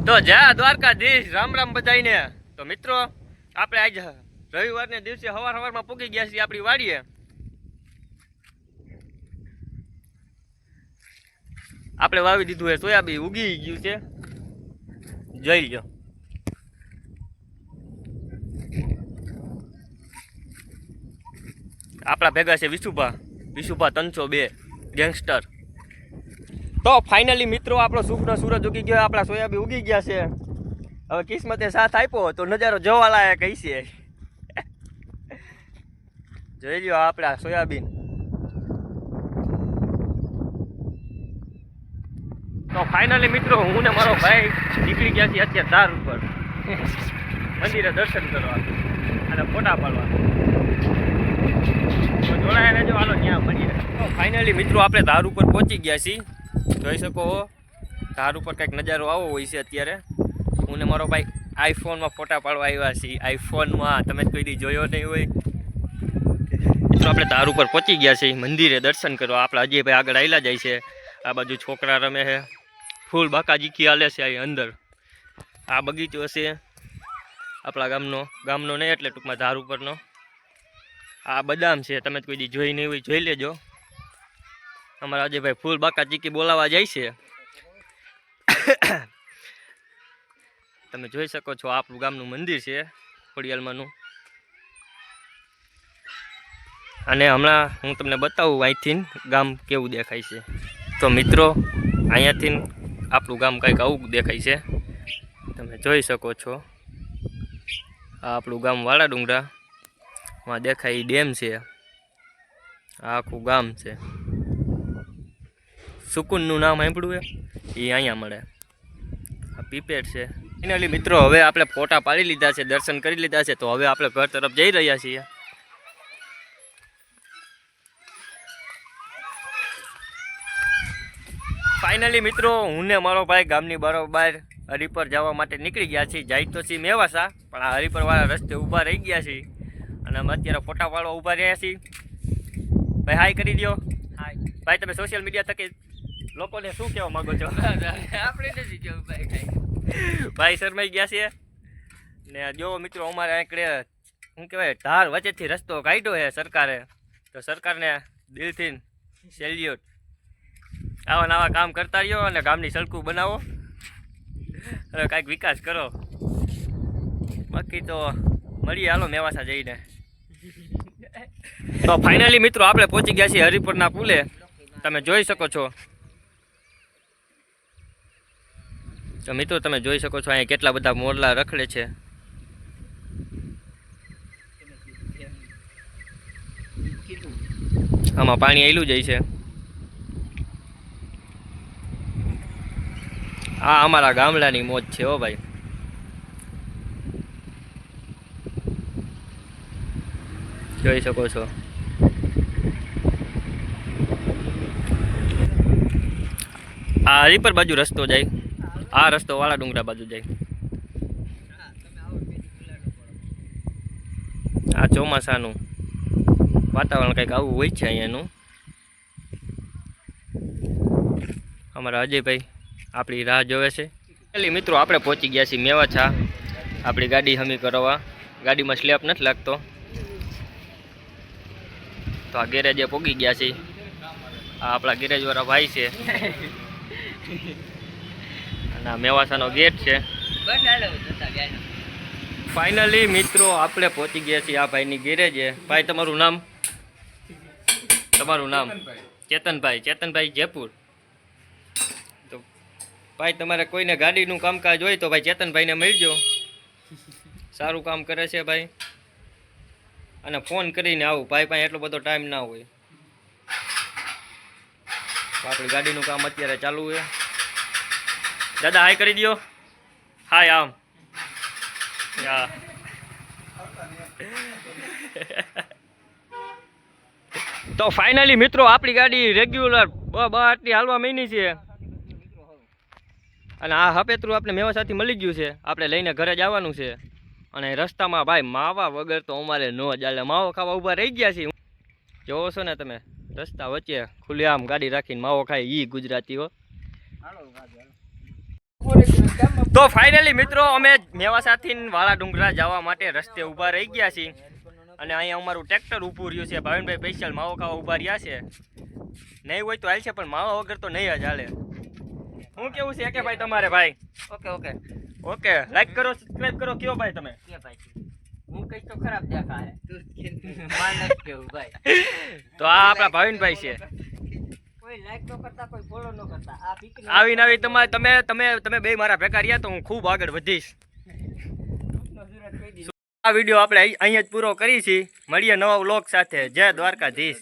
તો જા દ્વારકાધીશ, રામ રામ બધાઈને। તો મિત્રો આપણે આજ રવિવારને દિવસે સવારમાં પૂગી ગયા છીએ આપણી વાડીએ। આપણે વાવી દીધું છે સોયાબીન, ઉગી ગયું છે, જોઈ લો। આપણા ભેગા છે વિશુભા 302 ગેંગસ્ટર। તો ફાઇનલી મિત્રો આપણો સુખનો સૂરજ ઉગી ગયો, આપણા સોયાબીન ઉગી ગયા છે। હવે કિસ્મતે સાથ આપ્યો તો નજારો જોવા લાયક હશે। જોઈ લ્યો આપણા સોયાબીન। તો ફાઇનલી મિત્રો હું ને મારો ભાઈ નીકળી ગયા છીએ અત્યારે ધાર ઉપર મંદિરે દર્શન કરવા અને ફોટા પાડવા। તો જોડાયા રહેજો, હાલો ત્યાં મળીએ। તો ફાઇનલી મિત્રો આપણે ધાર ઉપર પહોંચી ગયા છીએ। જોઈ શકો ધાર ઉપર કંઈક નજારો આવો હોય છે અત્યારે। હું ને મારો ભાઈ આઈફોનમાં ફોટા પાડવા આવ્યા છીએ। આઈફોનમાં તમે કોઈ દી જોયો નહીં હોય। મિત્રો આપણે ધાર ઉપર પહોંચી ગયા છીએ મંદિરે દર્શન કરવા। આપણે અજયભાઈ આગળ આવેલા જાય છે, આ બાજુ છોકરા રમે છે, ફૂલ બાકાજીકી હાલે છે અહીં અંદર। આ બગીચો છે આપણા ગામનો નહીં એટલે ટૂંકમાં ધાર ઉપરનો। આ બદામ છે, તમે કોઈ દી જોઈ નહીં હોય જોઈ લેજો। અમારા અજયભાઈ ફૂલ બાકાજીકી બોલાવવા જાય છે। તમે જોઈ શકો છો આપણું ગામનું મંદિર છે ખોડિયાલમાંનું। અને હમણાં હું તમને બતાવું અહીંથી ગામ કેવું દેખાય છે। તો મિત્રો અહીંયાથી આપણું ગામ કંઈક આવું દેખાય છે, તમે જોઈ શકો છો। આ આપણું ગામ વાળા ડુંગરામાં દેખાય ડેમ છે, આ આખું ગામ છે। સુકૂનનું નામ સાંભળ્યું એ અહીંયા મળે। આ પીપેટ છે। ફાઇનલી મિત્રો હવે આપણે ફોટા પાડી લીધા છે, દર્શન કરી લીધા છે, તો હવે આપણે ઘર તરફ જઈ રહ્યા છીએ। ફાઇનલી મિત્રો હું ને મારો ભાઈ ગામની બરોબર હરિપર જવા માટે નીકળી ગયા છીએ। જાય તો છીએ મેવાસા, પણ આ હરિપરવાળા રસ્તે ઊભા રહી ગયા છીએ અને અમે અત્યારે ફોટા પાડવા ઊભા રહ્યા છીએ। ભાઈ હાય કરી દો। હાય ભાઈ, તમે સોશિયલ મીડિયા થકી લોકોને શું કહેવા માંગો છો? આપણે નથી જોવું ભાઈ શરમાઈ ગયા છે ને। જો મિત્રો અમારે આંકડે શું કહેવાય ધાર વચ્ચેથી રસ્તો કાઢ્યો છે સરકારે, તો સરકારને દિલથી સેલ્યુટ। આવા નવા કામ કરતા રહ્યો અને ગામની સડકું બનાવો અને કાંઈક વિકાસ કરો। બાકી તો મળીએ હાલો મેવાસા જઈને। તો ફાઇનલી મિત્રો આપણે પહોંચી ગયા છીએ હરિપરના પુલે, તમે જોઈ શકો છો। તો મિત્રો તમે જોઈ શકો છો અહીંયા કેટલા બધા મોરલા રખડે છે। આમાં પાણી આવેલું જાય છે। આ અમારા ગામડાની મોજ છે હો ભાઈ। જોઈ શકો છો આ હરિપર બાજુ રસ્તો જાય, આ રસ્તો વાળા ડુંગરા બાજુ જાય। આ ચોમાસાનું વાતાવરણ કંઈક આવું હોય છે અહીંયાનું। અમારા અજયભાઈ આપણી રાહ જોવે છે। એટલે મિત્રો આપણે પહોંચી ગયા છીએ મેવાસા આપણી ગાડી હમી કરવા। ગાડીમાં સ્લેપ નથી લાગતો, તો આ ગેરેજે પહોંચી ગયા છીએ। આ આપણા ગેરેજવાળા ભાઈ છે અને આ મેવાસાનો ગેટ છે। ફાઇનલી મિત્રો આપણે પહોંચી ગયા છીએ આ ભાઈની ગેરેજે। ભાઈ તમારું નામ? તમારું નામ? ચેતનભાઈ જયપુર। તો ભાઈ તમારે કોઈને ગાડીનું કામકાજ હોય તો ભાઈ ચેતનભાઈને મળજો, સારું કામ કરે છે ભાઈ। અને ફોન કરીને આવું, ભાઈ પાસે એટલો બધો ટાઈમ ના હોય। આપણી ગાડીનું કામ અત્યારે ચાલુ છે। દાદા હાય કરી દો। હાય આમ તો ફાઇનલી મિત્રો આપણી ગાડી રેગ્યુલર આટલી હાલવા માંડી છે અને આ હપેતરું આપણે મેવાસાથી મળી ગયું છે। આપણે લઈને ઘરે જવાનું છે અને રસ્તામાં ભાઈ માવા વગર તો અમારે ન ચાલે। માવો ખાવા ઊભા રહી ગયા છીએ। જોવો છો ને તમે રસ્તા વચ્ચે ખુલ્લેઆમ ગાડી રાખીને માવો ખાય, ઈ ગુજરાતીઓ। તો ફાઇનલી મિત્રો અમે મેવાસાથી વાળા ડુંગરા જવા માટે રસ્તે ઊભા રહી ગયા છીએ અને અહીંયા અમારું ટ્રેક્ટર ઊભું રહ્યું છે. ભાવિનભાઈ સ્પેશિયલ માવો ખાવા ઊભા રહ્યા છે. નહીં હોય તો હાલશે પણ માવા વગર તો નહીં જ હાલે. શું કેવું છે કે ભાઈ તમારે ભાઈ? ઓકે ઓકે ઓકે, લાઈક કરો, સબસ્ક્રાઇબ કરો. કયો ભાઈ તમે? કે ભાઈ હું કઈ તો ખરાબ દેખાય તું માન નથી કેવું ભાઈ. તો આ આપણા ભાવિનભાઈ છે. કોઈ લાઈક ન કરતા કોઈ ફોલો ન કરતા આ પીક આવી નવી તમારે તમે બે મારા ભેગા રહ્યા તો હું ખૂબ આગળ વધીશ. આ વિડીયો આપણે અહીંયા જ પૂરો કરી છીએ. મળીએ નવા વ્લોગ સાથે. જય દ્વારકાધીશ.